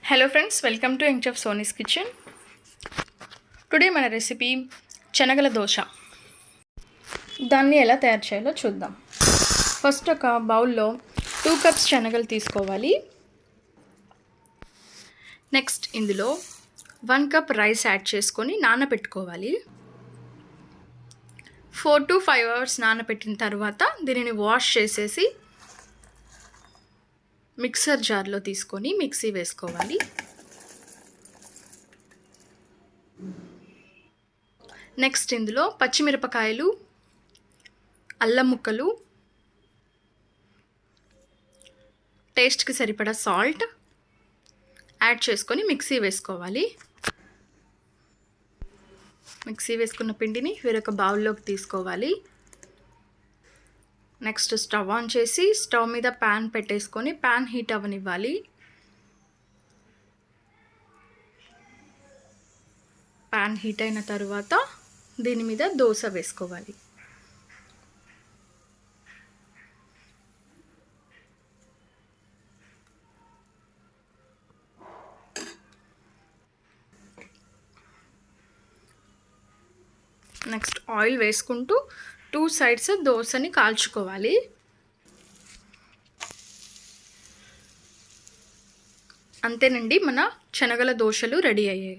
Hello friends, welcome to Chef Sony's kitchen. Today మన recipe శనగల దోశ. దాన్ని ఎలా తయారు చేయాలో చూద్దాం. ఫస్ట్ ఒక బౌల్లో 2 కప్స్ శనగలు తీసుకోవాలి. నెక్స్ట్ ఇందులో 1 కప్ రైస్ యాడ్ చేసుకొని నానబెట్టుకోవాలి. 4 to 5 అవర్స్ నానబెట్టిన తర్వాత దీనిని వాష్ చేసేసి మిక్సర్ జార్లో తీసుకొని మిక్సీ వేసుకోవాలి. నెక్స్ట్ ఇందులో పచ్చిమిరపకాయలు, అల్లం ముక్కలు, టేస్ట్కి సరిపడా సాల్ట్ యాడ్ చేసుకొని మిక్సీ వేసుకోవాలి. మిక్సీ వేసుకున్న పిండిని వేరొక బౌల్లోకి తీసుకోవాలి. నెక్స్ట్ స్టవ్ ఆన్ చేసి స్టవ్ మీద ప్యాన్ పెట్టేసుకొని ప్యాన్ హీట్ అవ్వనివ్వాలి. ప్యాన్ హీట్ అయిన తర్వాత దీని మీద దోశ వేసుకోవాలి. నెక్స్ట్ ఆయిల్ వేసుకుంటూ 2 సైడ్స్ దోశని కాల్చుకోవాలి. అంతేనండి, మన శనగల దోశలు రెడీ అయ్యాయి.